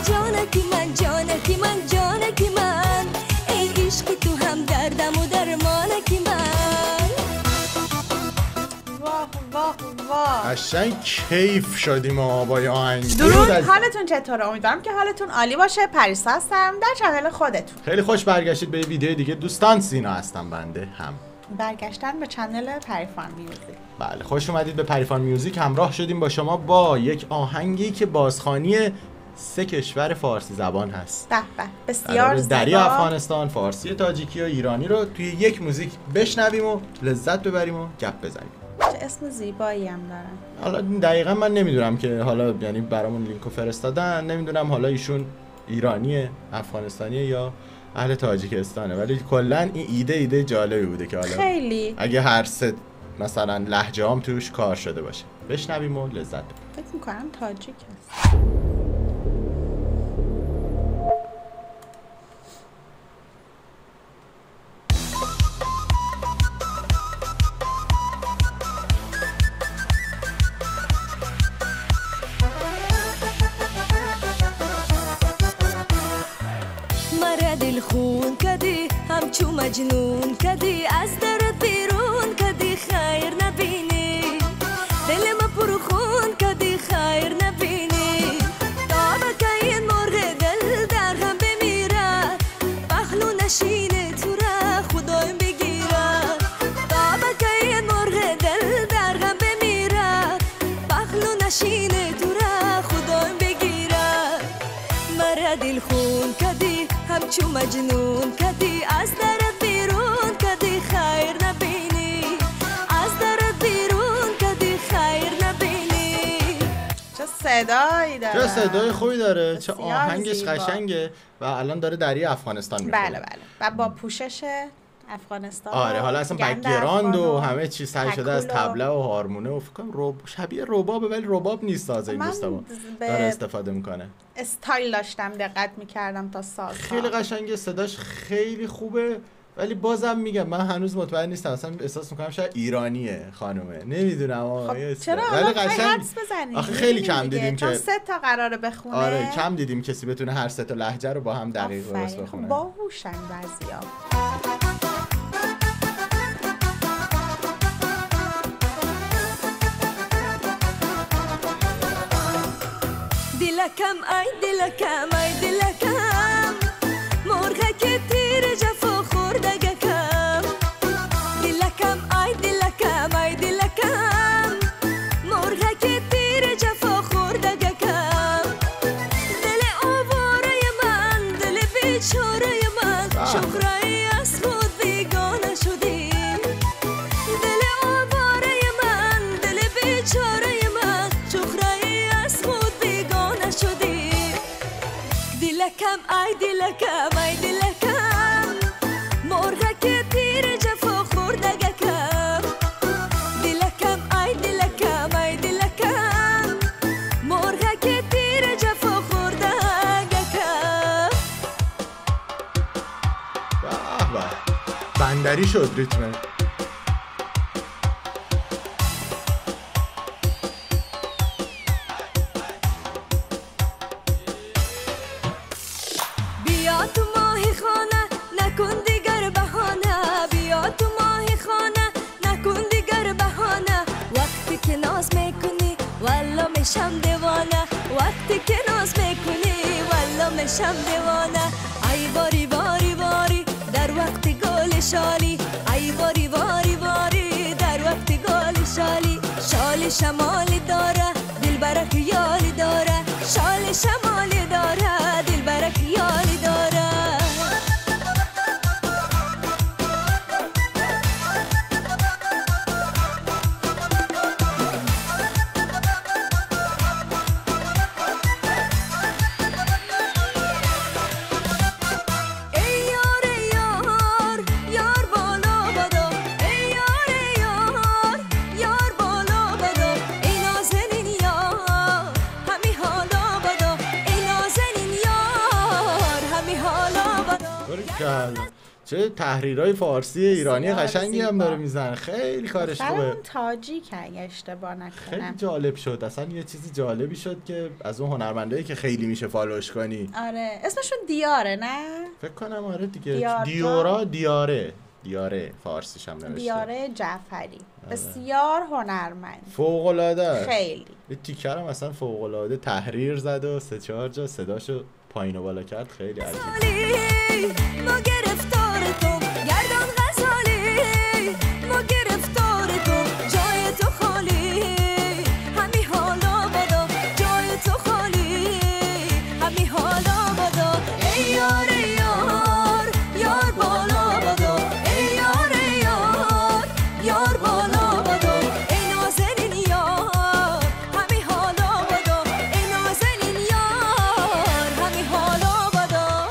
ای جانکی من جانکی من جانکی من ای عشق تو هم دردم و درمانکی من واه واه واه قشنگ کیف شدیم با این آهنگ. درود، حالتون چطوره؟ امیدوارم که حالتون عالی باشه. پریسا هستم در چنل خودتون. خیلی خوش برگشتید به یه ویدیو دیگه دوستان. سینا هستم بنده هم. برگشتن به چنل پریفان میوزیک. بله خوش اومدید به پریفان میوزیک. همراه شدیم با شما با یک آهنگی که بازخوانی 3 کشور فارسی زبان هست. به به بسیار زیبا. دری افغانستان، فارسی، تاجیکی و ایرانی رو توی یک موزیک بشنویم و لذت ببریم و گپ بزنیم. چه اسم زیبایی هم دارن. حالا دقیقا من نمیدونم که حالا یعنی برامون لینکو فرستادن، نمیدونم حالا ایشون ایرانیه، افغانستانیه یا اهل تاجیکستانه، ولی کلا این ایده جالبی بوده که حالا خیلی اگه هر سه مثلا لهجه هم توش کار شده باشه بشنویم و لذت ببریم. فکر میکنم تاجیک هست. مرا دل خون کدی همچو مجنون کدی از درت بیرون کدی خیر نبینی دل ما پر خون کدی خیر نبینی تا بکه این مرغ دل در هم بمیرد پهلو نشینه تو را خدایم بگیرد تا بکه این مرغ دل در هم بمیرد پهلو نشینه تو را خدایم بگیرد مرا دل خون کدی همچو مجنون کدی از درت بیرون کدی خیر نبینی از درت بیرون کدی خیر نبینی. چه صدایی داره. چه صدای خوبی داره، چه بسیار آهنگش زیبا. قشنگه و الان داره دری افغانستان میخونه. بله بله و با پوشش افغانستان. آره حالا اصلا گند بک‌گراند و افغان همه چیز سعی شده از تکول و- طبله و هارمونه و فکر کنم شبیه ربابه، ولی رباب نیست. تازه این من دوستمون به- داره استفاده میکنه. استایل داشتم دقت میکردم تا ساز. خیلی قشنگه، صداش خیلی خوبه، ولی بازم میگم من هنوز مطمئن نیستم، اصلا احساس میکنم شاید ایرانیه خانومه، نمیدونم. خب چرا الان حدس بزنی؟ آخه خیلی می‌دونی کم دیگه، دیدیم چون که 3 تا قراره بخونه. آره کم دیدیم کسی بتونه هر 3 تا لهجه رو با هم دقیق درست آفرین. بخونه. باهوشن بعضیا. دلکم ای دلکم ای دلکم مرغه که تیر جفا خوردگه کم دلکم ای دلکم ای دلکم مرغه که تیر جفا خوردگه کم دل آواره من دل بیچاره من شکرایی از خود بیگانه شدی دل آواره من دل بیچاره من شکرایی از خود بیگانه شدی دلکم ای دلکم ای دلکم مرغه که تیر جفا خوردگه کم دلکم ای دلکم ای دلکم مرغه که تیر جفا خوردگه کم. به به بندری شد ریتمه. بیا تو ماهی خانه نکن دیگر بهانه بیا تو ماهی خانه نکن دیگر بهانه وقتی که ناز میکنی والا میشم دیوانه وقتی که ناز میکنی والا میشم دیوانه ای باری باری باری در وقت گل شالی ای باری باری باری در وقت گل شالی شال شمالی داره دل برک یالی داره شال شمالی داره دل برک یالی داره. ای یار یار یار بالا بدا ای یار یار یار بالا بدا ای نازنین یار همی حالا بدا ای نازنین یار همی حالا بدا. چه تحریرهای فارسی ایرانی بسیار قشنگی هم زیبا. داره میزنه، خیلی کارش خوبه. اون تاجیک اگه اشتباه خیلی نکنم. جالب شد، اصلا یه چیزی جالبی شد که از اون هنرمندایی که خیلی میشه فالوش کنی. آره اسمشون دیاره نه؟ فکر کنم آره دیگه. دیار دیاره فارسیش هم نوشته. دیاره جعفری بسیار هنرمند، فوق‌العاده. خیلی یه تیکر هم اصلا فوق‌العاده تحریر زد و 3-4 جا صداشو پایین و بالا کرد، خیلی عجیب. ما گرفتار تو گردان غزالی، ما گرفتار تو جای تو خالی، همی حالا بدا جای تو خالی، همی حالا بدا ای یار ای یار یار بالا بدا ای یار ای یار یار بالا بدا ای نازنین یار همی حالا بدا ای نازنین یار همی حالا بدا.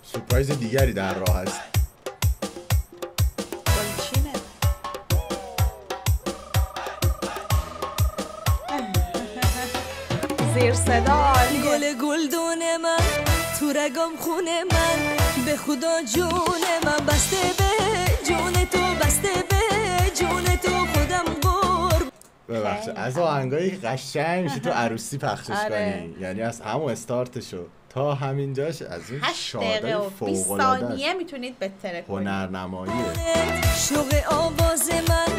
سورپرایز دیگری در راه است. گلچینه. زیر صدا عالیه. گل گلدون من تو رگام خونه من، به خدا جون من بسته به جون تو، بسته به جون تو خودم قرب. ببخشید از آهنگایی قشنگ میشه تو عروسی پخشش آره. کنی، یعنی از همون استارتشو تا همینجاش از این 8 دقیقه شادای و 20 فوق‌العاده ثانیه میتونید بهتره کنید. هنرنماییه. شوق آواز من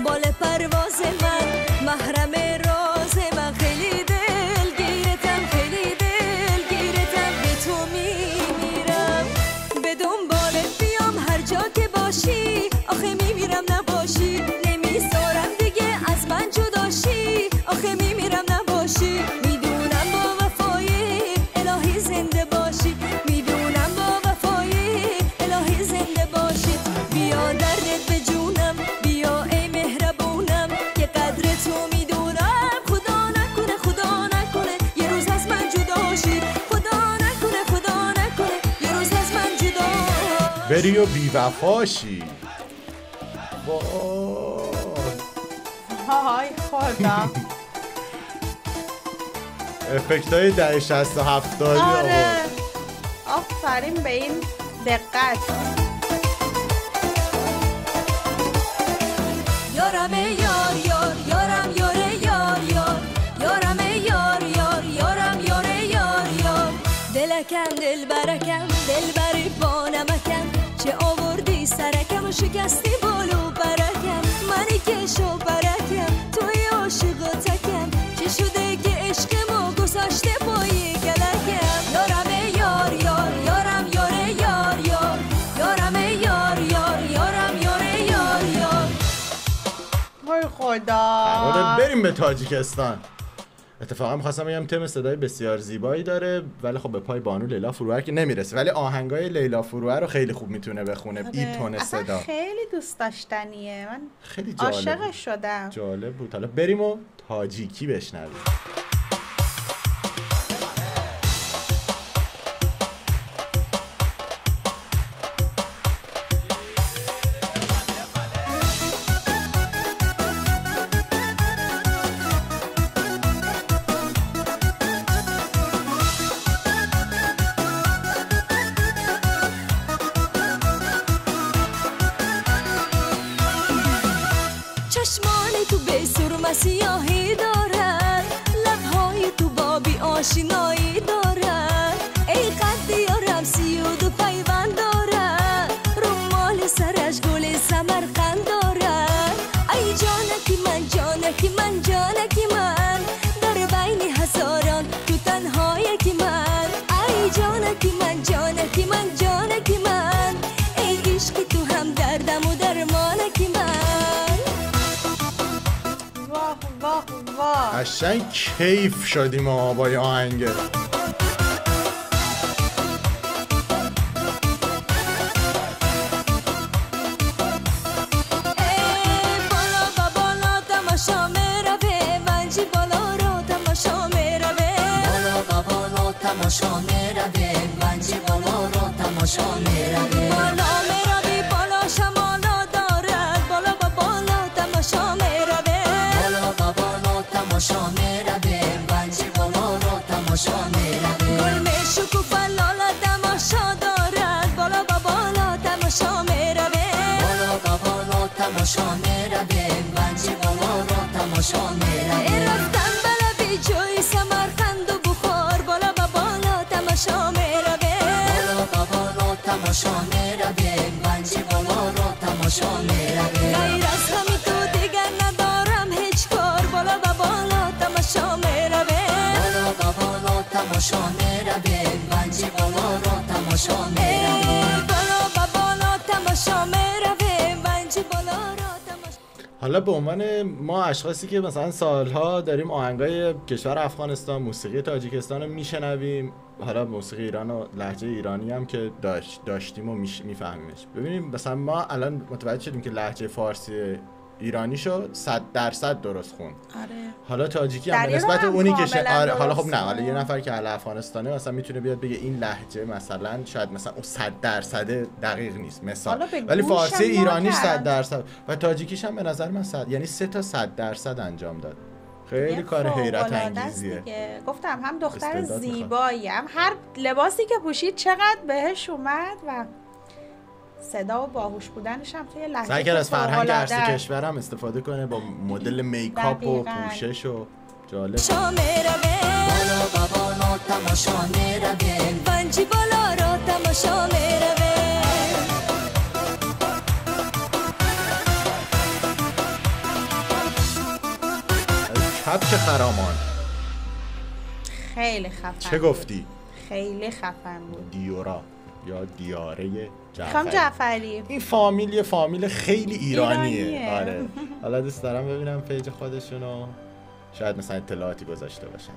بال پرواز من، محرم راز من، خیلی دلگیرتم خیلی دلگیرتم، به تو میمیرم به دنبالت بیام هر جا که باشی، آخه میمیرم نباشی، نمیذارم دیگه از من جداشی، آخه میمیرم نباشی، میدونم با وفای الهی زنده باشی، میدونم با وفای الهی زنده باشی، بیا دردت به جونم بیا ای مهربونم، که قدر تو میدونم، خدا نکنه یه روز از من جداشی، خدا نکنه یه روز از من جدا بری و بی‌وفاشی. های خدا. افکتای دهه 60 و 70 آره آفرین به این دقت. یارم یار یار یارم یاره یار یار یارم یار یار یارم یاره یار یار، دلکم دل برکم دل بری با نمکم، چه آوردی سرکم و شکستی بالو برکم، منی که شو برکم توی عاشق و تکم، چه شده که عشق ما گذاشته پای گلکم، یارم یار یار یارم یاره یار یار یارم یار یار یارم یاره یار یار. وای خدا. قراره بریم به تاجیکستان. اتفاقا می‌خواستم بگم تم صدای بسیار زیبایی داره، ولی خب به پای بانو لیلا فروهر که نمیرسه، ولی آهنگای لیلا فروهر رو خیلی خوب میتونه بخونه. این تون اصلا صدا خیلی دوست داشتنیه، من خیلی جالب عاشقش شدم. جالب بود. حالا بریم و تاجیکی بشنویم. چشمان تو به سرم سیاهی دارن، لبهای تو بابی آشنایی دارن، ای قد یارم 32 پیوند دارن، رومال سرش گل سمرقند دارن، ای جانکی من جانکی من جانکی من، در بین هزاران تو تنهای کی من، ای جانکی من جانکی من جانکی من، ای عشق تو هم دردم و درمانکی من. واه واه واه. قشنگ کیف شدیم ما با این آهنگه. بالا و بالا تماشا میروه، ونجی بالا رو تماشا میروه، بالا و بالا تماشا میروه، ونجی بالا رو تماشا میروه، بالا میروی بالا شمالا دارد، بالا و بالا تماشا میروه، بالا و بالا تماشا میروه، ونجی بالا رو تماشا میروه، گل میشکوفه تماشا میرویم بالا با بالا تماشا میرویم بنجی بالا را تماشا میرویم رفتم بلبی جوی سمرقند و بخار بالا با بالا تماشا میرویم بالا با بالا تماشا میرویم بنجی بالا را تماشا میرویم غیر از همین تو دیگر ندارم هیچ کار بالا با بالا تماشا میرویم بالا با بالا تماشا میرویم بنجی بالا را تماشا میرویم بالا با بالا تماشا میرویم بنجی بالا را تماشا. حالا به عنوان ما اشخاصی که مثلا سالها داریم آهنگای کشور افغانستان، موسیقی تاجیکستان رو میشنویم، حالا موسیقی ایران و لهجه ایرانی هم که داشتیم و میفهمیمش. ببینیم مثلا ما الان متوجه شدیم که لهجه فارسی ایرانی شو 100% درست خوند. آره. حالا تاجیکی هم به دریرو نسبت هم اونی که کاملا آره حالا خب درست نه، حالا یه خوند. نفر که اهل افغانستانه مثلا میتونه بیاد بگه این لهجه مثلا شاید مثلا اون 100% دقیق نیست مثال، حالا به ولی گوش فارسی ما ایرانیش کردن. 100% و تاجیکیش هم به نظر من 'یعنی 3 تا 100% انجام داد. خیلی کار حیرت انگیزیه. دیگه. گفتم هم دختر استعداد زیبایی هم هر لباسی که پوشید چقدر بهش اومد و صدا و باهوش بودنش هم توی لحظه سعی کرد از فرهنگ ارثی فوق‌العاده. کشورم استفاده کنه با مدل میکاپ و دقیقاً. پوشش و جالب. تماشا میرویم بالا با بالا تماشا میرویم بنجی بالا را تماشا میرویم کپچ خرامان خیلی خفن چه بود. گفتی؟ خیلی خفن بود. دیورا یا دیاره خانم جعفری. جعفری این فامیل یه فامیل خیلی ایرانیه. ایرانیه. آره. حالا دوست دارم ببینم پیج خودشونو، شاید مثلا اطلاعاتی گذاشته باشن.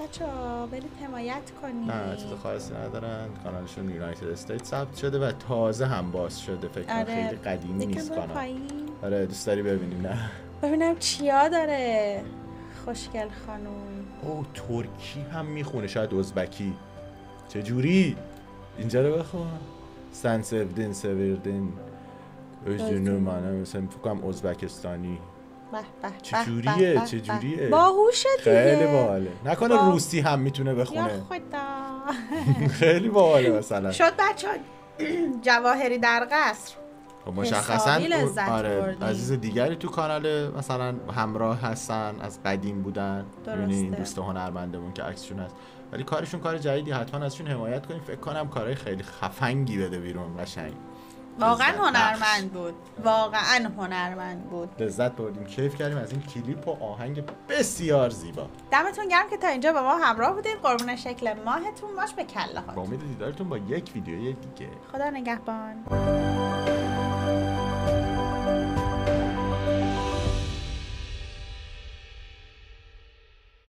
بچه‌ها برید حمایت کنید. نه چیز خاصی ندارن، کانالشون یونایتد استیت ثبت شده و تازه هم باز شده، فکر کنم آره. خیلی قدیمی یکم نیست برو کانال. پایین. آره دوست داری ببینیم؟ نه ببینم چیا داره خوشگل خانوم. او ترکی هم میخونه، شاید ازبکی. چجوری؟ اینجا رو بخون. سن سوردین سوردین özünü منم مثلا فکر کنم ازبکستانی. به به چجوریه؟ به به چجوریه؟ به. باهوشه دیگه. خیلی باحاله. نکنه با- روسی هم میتونه یا بخونه. خدا. خیلی باحاله مثلا. شد بچه جواهری در قصر. خب مشخصا حسابی لذت آره بردیم. عزیز دیگری تو کانال مثلا همراه هستن از قدیم بودن، درسته. یعنی این دوست هنرمندمون که عکسشون هست، ولی کارشون کار جدیدی، حتما ازشون حمایت کنیم. فکر کنم کارهای خیلی خفنگی بده بیرون، قشنگ واقعا لذت بخش. هنرمند بود. واقعا هنرمند بود. لذت بردیم، کیف کردیم از این کلیپ و آهنگ بسیار زیبا. دمتون گرم که تا اینجا با ما همراه بودید. قربون شکل ماهتون باش به کله با ها. امید دیدارتون با یک ویدیوی دیگه. خدا نگهبان.